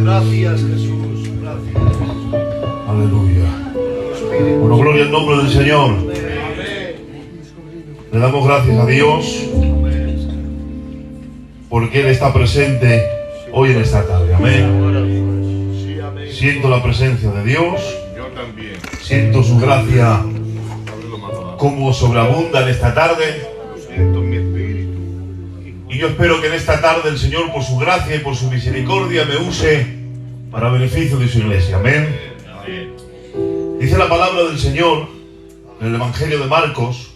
Gracias, Jesús. Gracias. Aleluya. Bueno, gloria al nombre del Señor. Le damos gracias a Dios porque Él está presente hoy en esta tarde. Amén. Siento la presencia de Dios. Yo también. Siento su gracia como sobreabunda en esta tarde. Siento mi espíritu. Y yo espero que en esta tarde el Señor, por su gracia y por su misericordia, me use para beneficio de su iglesia. Amén. Dice la palabra del Señor en el Evangelio de Marcos.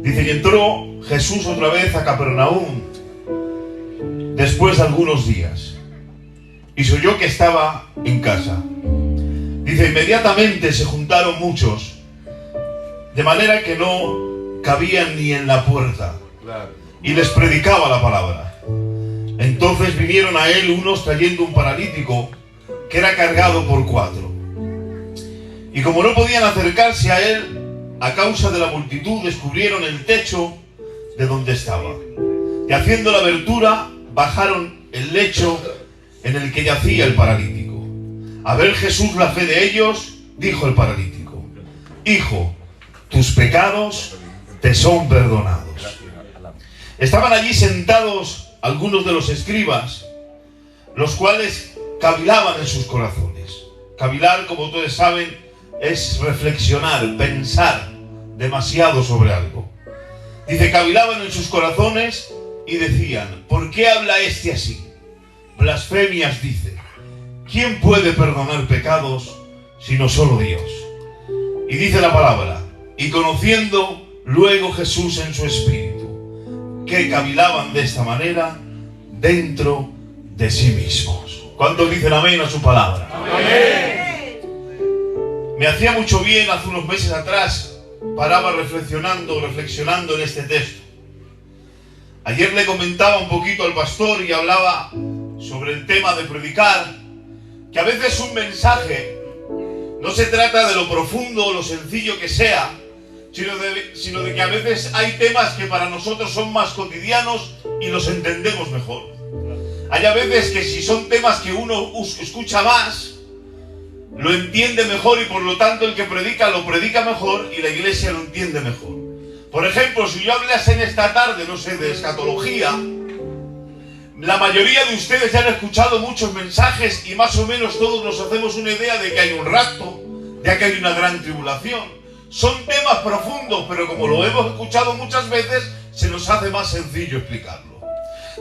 Dice que entró Jesús otra vez a Capernaum después de algunos días y se oyó que estaba en casa. Dice, inmediatamente se juntaron muchos, de manera que no cabían ni en la puerta, y les predicaba la palabra. Entonces vinieron a él unos trayendo un paralítico que era cargado por 4. Y como no podían acercarse a él a causa de la multitud, descubrieron el techo de donde estaba. Y haciendo la abertura, bajaron el lecho en el que yacía el paralítico. A ver Jesús la fe de ellos, dijo el paralítico: Hijo, tus pecados te son perdonados. Estaban allí sentados algunos de los escribas, los cuales cavilaban en sus corazones. Cavilar, como ustedes saben, es reflexionar, pensar demasiado sobre algo. Dice, cavilaban en sus corazones y decían: ¿por qué habla este así? Blasfemias dice. ¿Quién puede perdonar pecados sino solo Dios? Y dice la palabra: y conociendo luego Jesús en su espíritu que cavilaban de esta manera dentro de sí mismos. ¿Cuántos dicen amén a su palabra? Amén. Me hacía mucho bien hace unos meses atrás, paraba reflexionando en este texto. Ayer le comentaba un poquito al pastor y hablaba sobre el tema de predicar, que a veces un mensaje no se trata de lo profundo o lo sencillo que sea, sino de que a veces hay temas que para nosotros son más cotidianos y los entendemos mejor. Hay a veces que si son temas que uno escucha más, lo entiende mejor y por lo tanto el que predica lo predica mejor y la iglesia lo entiende mejor. Por ejemplo, si yo hablase en esta tarde, no sé, de escatología, la mayoría de ustedes ya han escuchado muchos mensajes y más o menos todos nos hacemos una idea de que hay un rapto, de que hay una gran tribulación. Son temas profundos, pero como lo hemos escuchado muchas veces, se nos hace más sencillo explicarlo.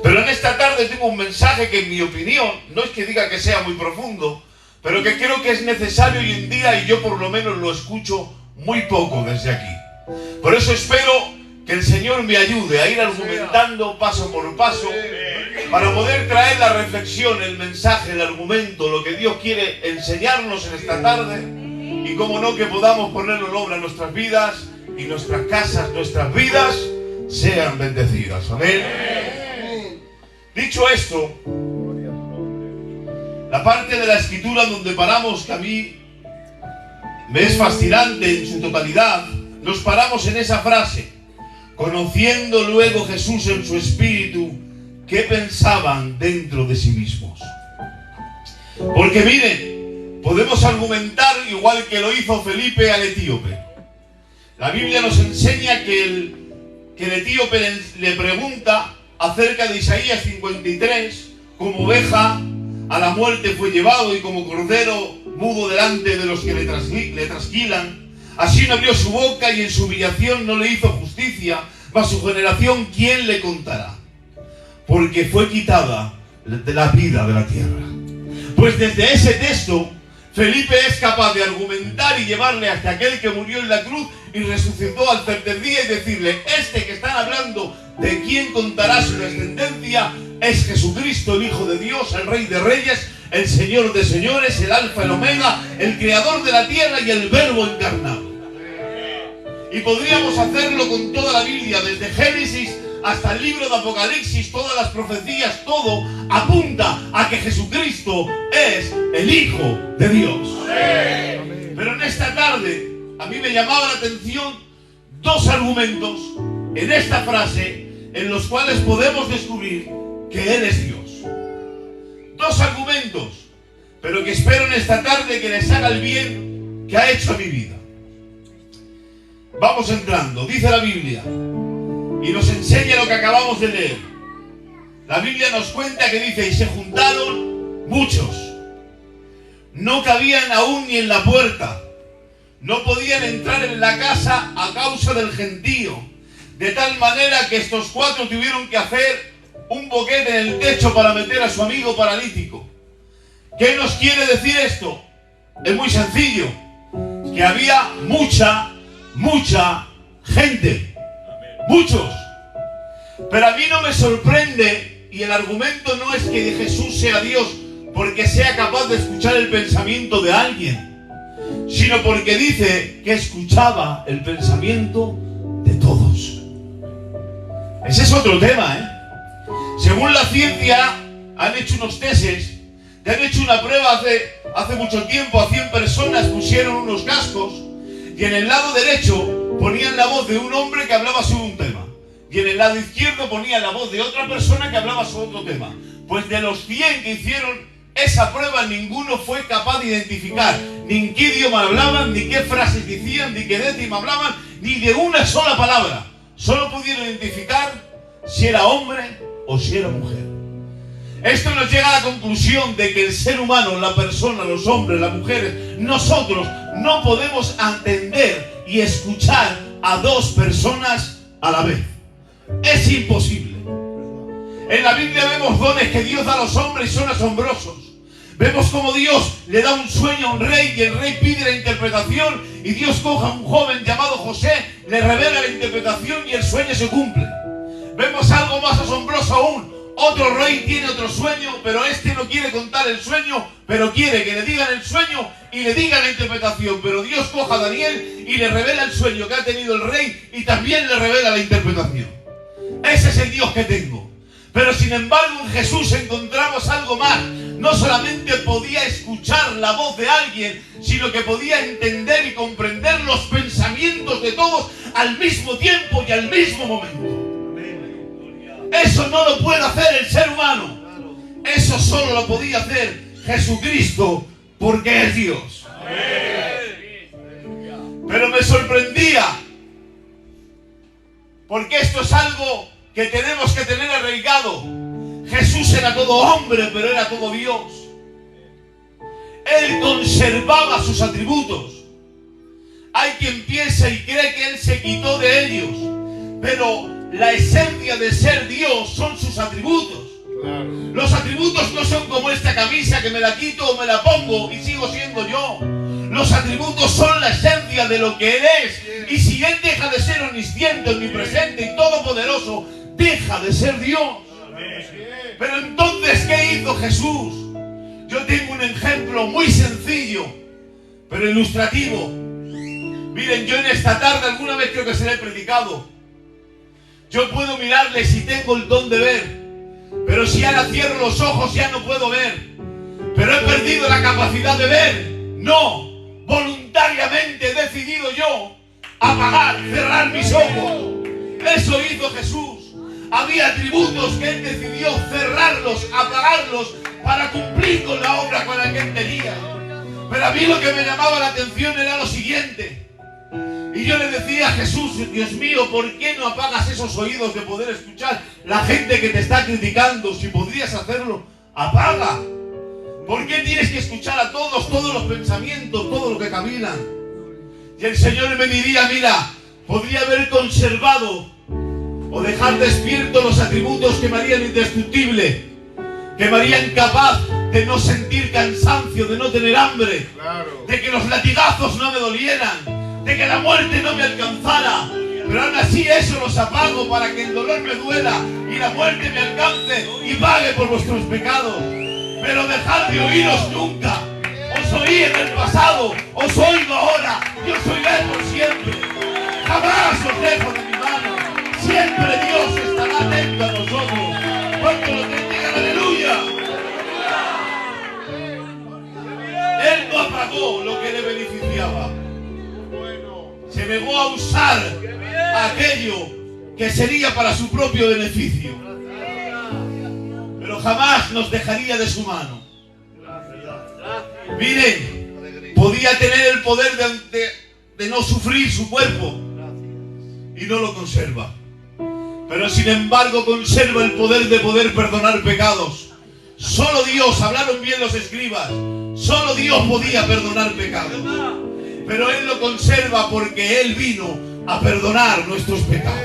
Pero en esta tarde tengo un mensaje que en mi opinión, no es que diga que sea muy profundo, pero que creo que es necesario hoy en día y yo por lo menos lo escucho muy poco desde aquí. Por eso espero que el Señor me ayude a ir argumentando paso por paso para poder traer la reflexión, el mensaje, el argumento, lo que Dios quiere enseñarnos en esta tarde y cómo no que podamos ponerlo en obra en nuestras vidas y nuestras casas, nuestras vidas sean bendecidas. Amén. Dicho esto, la parte de la escritura donde paramos, que a mí me es fascinante en su totalidad, nos paramos en esa frase: conociendo luego Jesús en su espíritu qué pensaban dentro de sí mismos. Porque miren, podemos argumentar igual que lo hizo Felipe al etíope. La Biblia nos enseña que el etíope le pregunta acerca de Isaías 53, como oveja a la muerte fue llevado y como cordero mudo delante de los que le trasquilan. Así no abrió su boca y en su humillación no le hizo justicia, mas su generación ¿quién le contará? Porque fue quitada de la vida de la tierra. Pues desde ese texto Felipe es capaz de argumentar y llevarle hasta aquel que murió en la cruz y resucitó al tercer día y decirle: este que están hablando de quién contará su descendencia es Jesucristo, el Hijo de Dios, el Rey de Reyes, el Señor de Señores, el Alfa, el Omega, el Creador de la tierra y el Verbo encarnado. Y podríamos hacerlo con toda la Biblia, desde Génesis hasta el libro de Apocalipsis, todas las profecías, todo apunta a que Jesucristo es el Hijo de Dios. Pero en esta tarde a mí me llamaba la atención dos argumentos en esta frase en los cuales podemos descubrir que Él es Dios. Dos argumentos, pero que espero en esta tarde que les haga el bien que ha hecho a mi vida. Vamos entrando. Dice la Biblia y nos enseña lo que acabamos de leer. La Biblia nos cuenta que dice: y se juntaron muchos, no cabían aún ni en la puerta, no podían entrar en la casa a causa del gentío, de tal manera que estos cuatro tuvieron que hacer un boquete en el techo para meter a su amigo paralítico. ¿Qué nos quiere decir esto? Es muy sencillo, que había mucha gente, muchos. Pero a mí no me sorprende, y el argumento no es que Jesús sea Dios porque sea capaz de escuchar el pensamiento de alguien, sino porque dice que escuchaba el pensamiento de todos. Ese es otro tema, ¿eh? Según la ciencia, han hecho unos testes, te han hecho una prueba hace mucho tiempo. A 100 personas pusieron unos cascos y en el lado derecho ponían la voz de un hombre que hablaba sobre un tema, y en el lado izquierdo ponían la voz de otra persona que hablaba sobre otro tema. Pues de los 100 que hicieron esa prueba, ninguno fue capaz de identificar ni en qué idioma hablaban, ni qué frases decían, ni qué décima hablaban, ni de una sola palabra. Solo pudieron identificar si era hombre o si era mujer. Esto nos llega a la conclusión de que el ser humano, la persona, los hombres, las mujeres, nosotros no podemos entender y escuchar a dos personas a la vez. Es imposible. En la Biblia vemos dones que Dios da a los hombres y son asombrosos. Vemos como Dios le da un sueño a un rey y el rey pide la interpretación, y Dios coge a un joven llamado José, le revela la interpretación y el sueño se cumple. Vemos algo más asombroso aún. Otro rey tiene otro sueño, pero este no quiere contar el sueño, pero quiere que le digan el sueño y le digan la interpretación. Pero Dios coge a Daniel y le revela el sueño que ha tenido el rey y también le revela la interpretación. Ese es el Dios que tengo. Pero sin embargo en Jesús encontramos algo más. No solamente podía escuchar la voz de alguien, sino que podía entender y comprender los pensamientos de todos al mismo tiempo y al mismo momento. Eso no lo puede hacer el ser humano. Eso solo lo podía hacer Jesucristo, porque es Dios. Pero me sorprendía, porque esto es algo que tenemos que tener arraigado. Jesús era todo hombre, pero era todo Dios. Él conservaba sus atributos. Hay quien piensa y cree que Él se quitó de ellos, pero la esencia de ser Dios son sus atributos. Claro. Los atributos no son como esta camisa que me la quito o me la pongo y sigo siendo yo. Los atributos son la esencia de lo que Él es. Y si Él deja de ser omnisciente, omnipresente y todopoderoso, deja de ser Dios. Pero entonces, ¿qué hizo Jesús? Yo tengo un ejemplo muy sencillo, pero ilustrativo. Miren, yo en esta tarde alguna vez creo que se le he predicado. Yo puedo mirarle si tengo el don de ver, pero si ahora cierro los ojos ya no puedo ver. Pero he perdido la capacidad de ver. No, voluntariamente he decidido yo apagar, cerrar mis ojos. Eso hizo Jesús. Había atributos que Él decidió cerrarlos, apagarlos, para cumplir con la obra con la que Él tenía. Pero a mí lo que me llamaba la atención era lo siguiente. Y yo le decía a Jesús: Dios mío, ¿por qué no apagas esos oídos de poder escuchar la gente que te está criticando? Si podrías hacerlo, apaga. ¿Por qué tienes que escuchar a todos los pensamientos, todo lo que caminan? Y el Señor me diría: mira, podría haber conservado o dejar despiertos los atributos que me harían indestructible, que me harían capaz de no sentir cansancio, de no tener hambre, claro, de que los latigazos no me dolieran, de que la muerte no me alcanzara. Pero aún así eso los apago para que el dolor me duela y la muerte me alcance y pague por vuestros pecados. Pero dejad de oíros nunca. Os oí en el pasado, os oigo ahora, yo soy Él por siempre. Jamás os dejo de mi mano. Siempre Dios estará atento a nosotros. Cuando lo bendigan, aleluya. Él no apagó lo que le beneficiaba. Se negó a usar aquello que sería para su propio beneficio. jamás nos dejaría de su mano. Miren, podía tener el poder de no sufrir su cuerpo y no lo conserva. Pero sin embargo conserva el poder de poder perdonar pecados. Solo Dios, hablaron bien los escribas, solo Dios podía perdonar pecados. Pero Él lo conserva porque Él vino a perdonar nuestros pecados.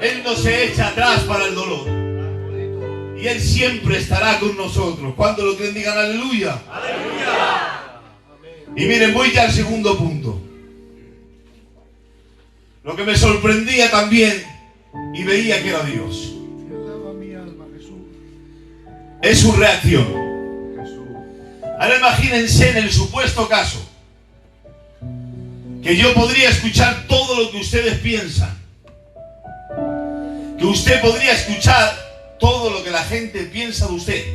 Él no se echa atrás para el dolor. Y Él siempre estará con nosotros. Cuando lo creen, digan aleluya. ¡Aleluya! Y miren, voy ya al segundo punto. Lo que me sorprendía también, y veía que era Dios, es su reacción. Ahora imagínense en el supuesto caso que yo podría escuchar todo lo que ustedes piensan, que usted podría escuchar todo lo que la gente piensa de usted,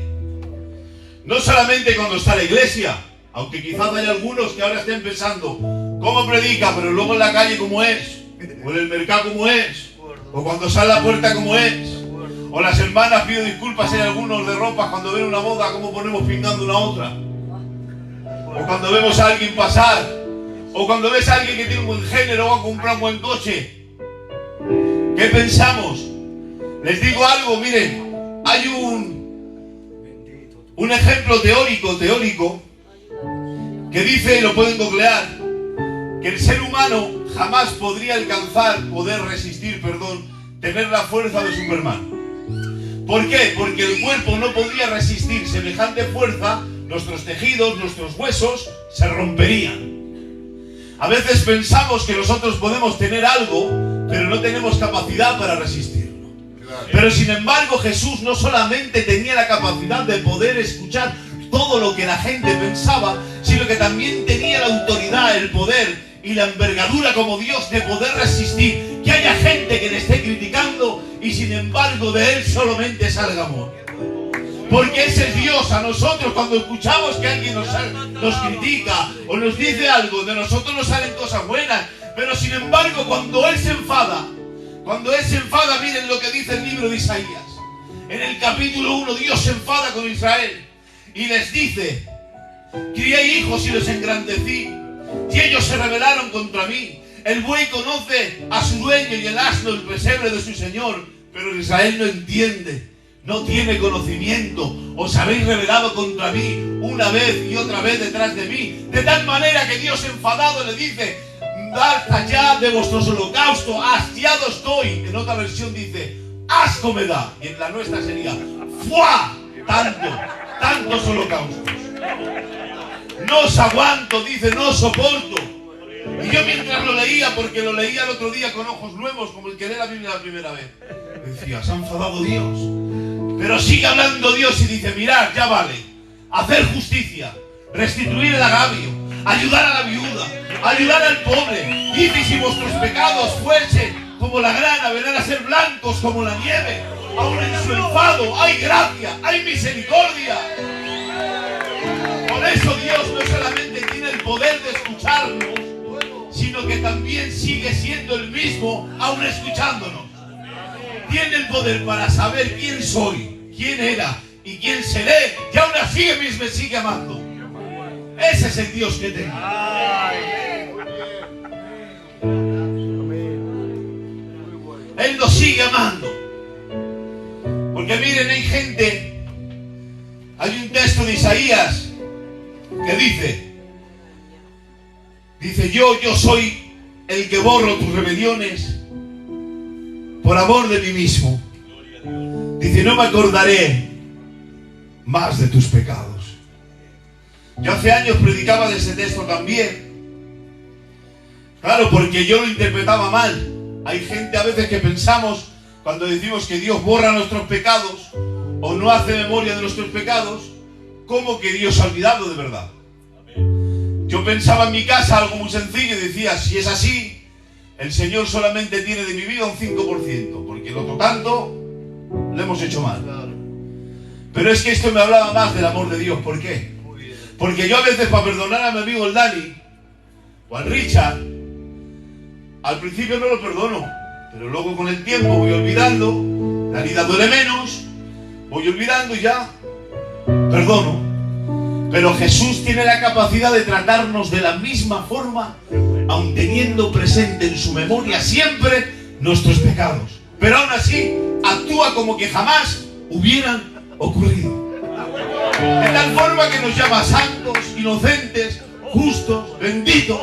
no solamente cuando está en la iglesia, aunque quizás haya algunos que ahora estén pensando cómo predica, pero luego en la calle cómo es, o en el mercado cómo es, o cuando sale a la puerta cómo es, o las hermanas, pido disculpas, hay algunos de ropa cuando ven una boda cómo ponemos pingando una otra, o cuando vemos a alguien pasar, o cuando ves a alguien que tiene un buen género o va a comprar un buen coche. ¿Qué pensamos? Les digo algo, miren, hay un ejemplo teórico que dice, y lo pueden googlear, que el ser humano jamás podría resistir, tener la fuerza de Superman. ¿Por qué? Porque el cuerpo no podría resistir semejante fuerza, nuestros tejidos, nuestros huesos se romperían. A veces pensamos que nosotros podemos tener algo, pero no tenemos capacidad para resistirlo. Pero sin embargo Jesús no solamente tenía la capacidad de poder escuchar todo lo que la gente pensaba, sino que también tenía la autoridad, el poder y la envergadura como Dios de poder resistir que haya gente que le esté criticando y sin embargo de Él solamente salga amor. Porque ese es Dios. A nosotros cuando escuchamos que alguien nos critica o nos dice algo, de nosotros nos salen cosas buenas, pero sin embargo cuando Él se enfada, miren lo que dice el libro de Isaías. En el capítulo 1 Dios se enfada con Israel y les dice: crié hijos y los engrandecí, y ellos se rebelaron contra mí. El buey conoce a su dueño y el asno el pesebre de su señor, pero Israel no entiende, no tiene conocimiento. Os habéis rebelado contra mí una vez y otra vez detrás de mí, de tal manera que Dios enfadado le dice: basta ya de vuestros holocaustos, hastiado estoy. En otra versión dice: asco me da, y en la nuestra sería: ¡fuá! Tantos holocaustos. No os aguanto, dice, no os soporto. Y yo mientras lo leía, porque lo leía el otro día con ojos nuevos, como el que lee la Biblia la primera vez, decía: se ha enfadado Dios. Pero sigue hablando Dios y dice: mirad, ya vale, hacer justicia, restituir el agravio, ayudar a la viuda, ayudar al pobre. Dice: si vuestros pecados fuesen como la grana, vendrán a ser blancos como la nieve. Aún en su enfado hay gracia, hay misericordia. Por eso Dios no solamente tiene el poder de escucharnos, sino que también sigue siendo el mismo aún escuchándonos. Tiene el poder para saber quién soy, quién era y quién seré, y aún así me sigue amando. Ese es el Dios que tengo. Él nos sigue amando. Porque miren, hay gente, hay un texto de Isaías que dice: yo soy el que borro tus rebeliones por amor de mí mismo. Dice: no me acordaré más de tus pecados. Yo hace años predicaba de ese texto también. Claro, porque yo lo interpretaba mal. Hay gente a veces que pensamos, cuando decimos que Dios borra nuestros pecados o no hace memoria de nuestros pecados, como que Dios ha olvidado de verdad. Yo pensaba en mi casa algo muy sencillo y decía: si es así, el Señor solamente tiene de mi vida un 5%, porque el otro tanto lo hemos hecho mal. Pero es que esto me hablaba más del amor de Dios. ¿Por qué? Porque yo a veces, para perdonar a mi amigo el Dani o al Richard, al principio no lo perdono, pero luego con el tiempo voy olvidando, la vida duele menos voy olvidando y ya perdono. Pero Jesús tiene la capacidad de tratarnos de la misma forma, aun teniendo presente en su memoria siempre nuestros pecados. Pero aún así actúa como que jamás hubieran ocurrido. De tal forma que nos llama santos, inocentes, justos, benditos.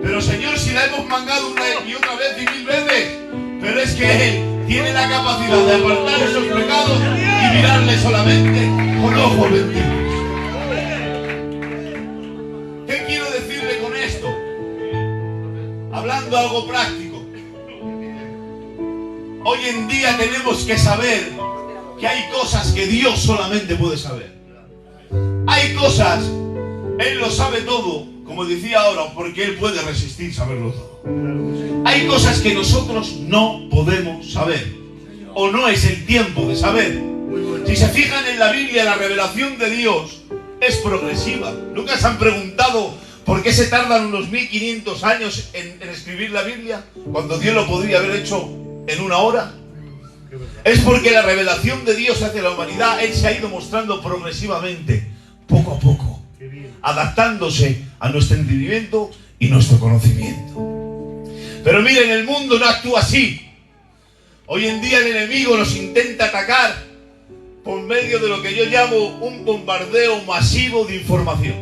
Pero Señor, si la hemos mangado una y otra vez y 1000 veces, pero es que Él tiene la capacidad de apartar esos pecados y mirarle solamente con ojos benditos. ¿Qué quiero decirle con esto? Hablando algo práctico. Hoy en día tenemos que saber que hay cosas que Dios solamente puede saber. Hay cosas, Él lo sabe todo, como decía ahora, porque Él puede resistir saberlo todo. Hay cosas que nosotros no podemos saber, o no es el tiempo de saber. Si se fijan en la Biblia, la revelación de Dios es progresiva. ¿Nunca se han preguntado por qué se tardan unos 1500 años en escribir la Biblia, cuando Dios lo podría haber hecho en una hora? Es porque la revelación de Dios hacia la humanidad, Él se ha ido mostrando progresivamente, poco a poco, adaptándose a nuestro entendimiento y nuestro conocimiento. Pero miren, el mundo no actúa así. Hoy en día el enemigo nos intenta atacar por medio de lo que yo llamo un bombardeo masivo de información.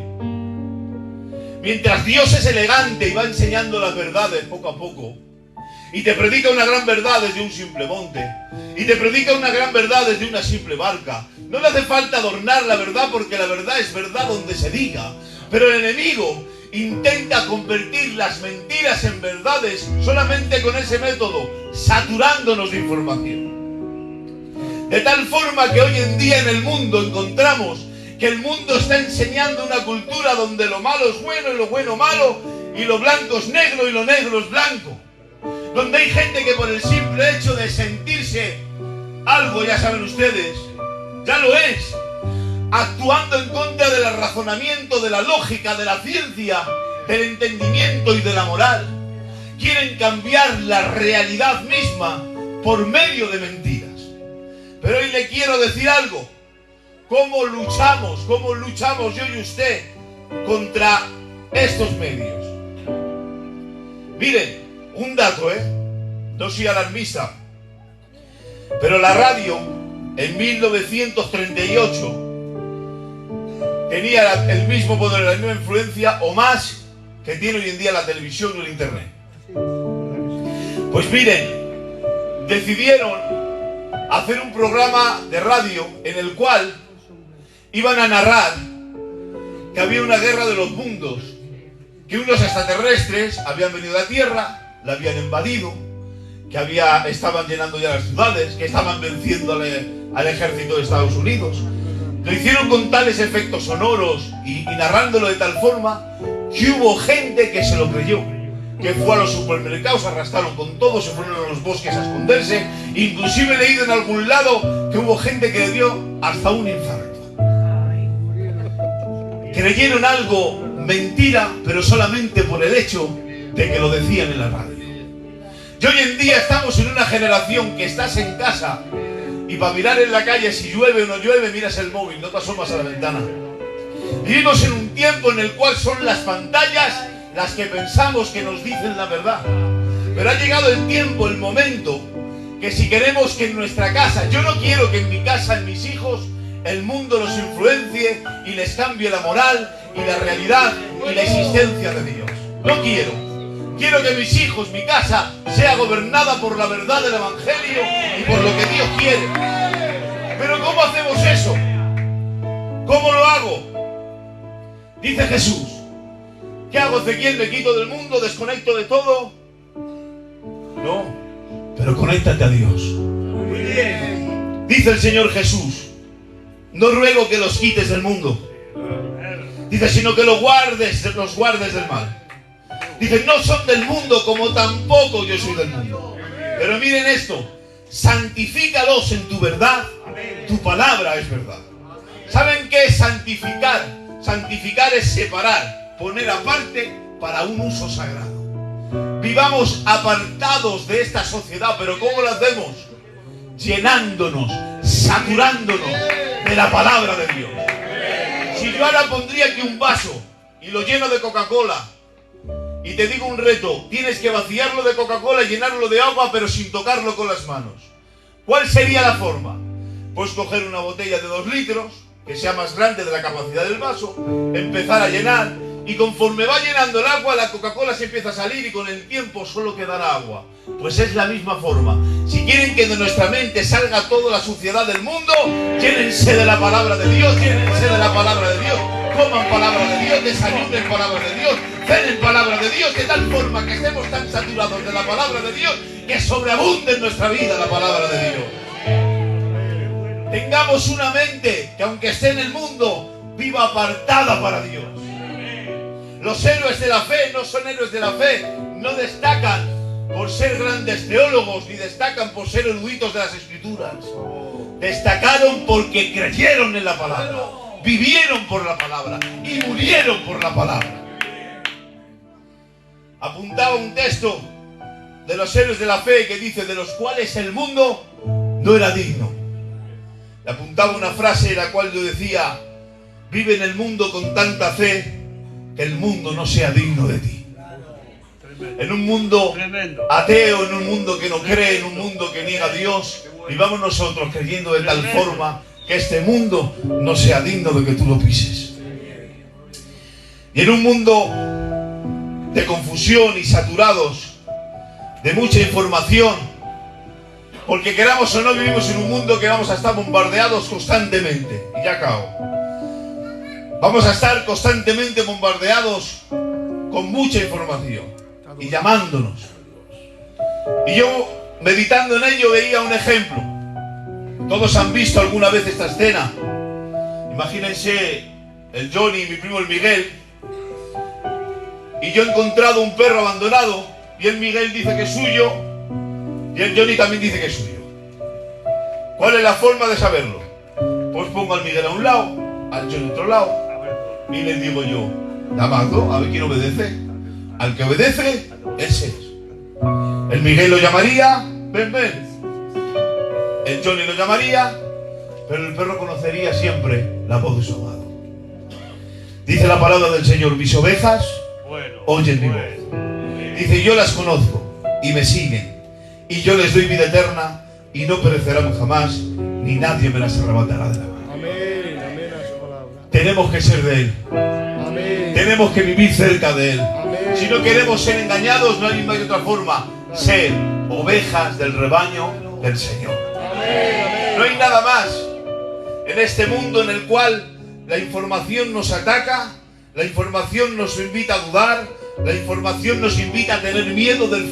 Mientras Dios es elegante y va enseñando las verdades poco a poco, y te predica una gran verdad desde un simple monte, y te predica una gran verdad desde una simple barca, no le hace falta adornar la verdad, porque la verdad es verdad donde se diga. Pero el enemigo intenta convertir las mentiras en verdades solamente con ese método, saturándonos de información. De tal forma que hoy en día en el mundo encontramos que el mundo está enseñando una cultura donde lo malo es bueno y lo bueno malo, y lo blanco es negro y lo negro es blanco. Donde hay gente que por el simple hecho de sentirse algo, ya saben ustedes, ya lo es, actuando en contra del razonamiento, de la lógica, de la ciencia, del entendimiento y de la moral, quieren cambiar la realidad misma por medio de mentiras. Pero hoy le quiero decir algo. ¿Cómo luchamos yo y usted contra estos medios? Miren, un dato, no soy alarmista, pero la radio en 1938 tenía el mismo poder, la misma influencia o más que tiene hoy en día la televisión y el internet. Pues miren, decidieron hacer un programa de radio en el cual iban a narrar que había una guerra de los mundos, que unos extraterrestres habían venido a la Tierra, la habían invadido, que estaban llenando ya las ciudades, que estaban venciendo al ejército de Estados Unidos. Lo hicieron con tales efectos sonoros y narrándolo de tal forma que hubo gente que se lo creyó, que fue a los supermercados, arrastraron con todo, se fueron a los bosques a esconderse. Inclusive he leído en algún lado que hubo gente que le dio hasta un infarto. Creyeron algo mentira, pero solamente por el hecho de que lo decían en la radio. Y hoy en día estamos en una generación que estás en casa y para mirar en la calle si llueve o no llueve miras el móvil, no te asomas a la ventana. Vivimos en un tiempo en el cual son las pantallas las que pensamos que nos dicen la verdad. Pero ha llegado el tiempo, el momento, que si queremos que en nuestra casa, yo no quiero que en mi casa, en mis hijos, el mundo los influencie y les cambie la moral y la realidad y la existencia de Dios. No quiero. Quiero que mis hijos, mi casa, sea gobernada por la verdad del Evangelio y por lo que Dios quiere. Pero ¿cómo hacemos eso? ¿Cómo lo hago? Dice Jesús. ¿Qué hago, Ezequiel? ¿Me quito del mundo? ¿Desconecto de todo? No, pero conéctate a Dios. Muy bien. Dice el Señor Jesús. No ruego que los quites del mundo. Dice, sino que los guardes del mal. Dice, no son del mundo como tampoco yo soy del mundo. Pero miren esto, santifícalos en tu verdad, tu palabra es verdad. ¿Saben qué es santificar? Santificar es separar, poner aparte para un uso sagrado. Vivamos apartados de esta sociedad, pero ¿cómo lo hacemos? Llenándonos, saturándonos de la palabra de Dios. Si yo ahora pondría aquí un vaso y lo lleno de Coca-Cola y te digo un reto, tienes que vaciarlo de Coca-Cola y llenarlo de agua pero sin tocarlo con las manos, ¿cuál sería la forma? Pues coger una botella de 2 litros, que sea más grande de la capacidad del vaso, empezar a llenar, y conforme va llenando el agua, la Coca-Cola se empieza a salir y con el tiempo solo quedará agua. Pues es la misma forma. Si quieren que de nuestra mente salga toda la suciedad del mundo, llénense de la palabra de Dios, llénense de la palabra de Dios, coman palabra de Dios, desayunen palabra de Dios, cenen palabra de Dios, de tal forma que estemos tan saturados de la palabra de Dios que sobreabunde en nuestra vida la palabra de Dios. Tengamos una mente que aunque esté en el mundo, viva apartada para Dios. Los héroes de la fe no son héroes de la fe, no destacan por ser grandes teólogos, ni destacan por ser eruditos de las Escrituras. Destacaron porque creyeron en la palabra, vivieron por la palabra y murieron por la palabra. Apuntaba un texto de los héroes de la fe que dice, de los cuales el mundo no era digno. Le apuntaba una frase en la cual yo decía, vive en el mundo con tanta fe que el mundo no sea digno de ti. En un mundo ateo, en un mundo que no cree, en un mundo que niega a Dios, vivamos nosotros creyendo de tal forma que este mundo no sea digno de que tú lo pises. Y en un mundo de confusión y saturados de mucha información, porque queramos o no, vivimos en un mundo que vamos a estar bombardeados constantemente. Y ya acabo. Vamos a estar constantemente bombardeados con mucha información y llamándonos. Y yo, meditando en ello, veía un ejemplo. Todos han visto alguna vez esta escena. Imagínense el Johnny y mi primo el Miguel. Y yo he encontrado un perro abandonado y el Miguel dice que es suyo y el Johnny también dice que es suyo. ¿Cuál es la forma de saberlo? Pues pongo al Miguel a un lado, al Johnny a otro lado. Y les digo yo, Damasco, a ver quién obedece. Al que obedece, ese es. El Miguel lo llamaría, ven, ven. El Johnny lo llamaría, pero el perro conocería siempre la voz de su amado. Dice la palabra del Señor, mis ovejas oyen mi voz. Dice, yo las conozco y me siguen. Y yo les doy vida eterna y no perecerán jamás, ni nadie me las arrebatará de la mano. Tenemos que ser de Él. Amén. Tenemos que vivir cerca de Él. Amén. Si no queremos ser engañados, no hay otra forma. Ser ovejas del rebaño del Señor. Amén. No hay nada más en este mundo en el cual la información nos ataca, la información nos invita a dudar, la información nos invita a tener miedo del futuro.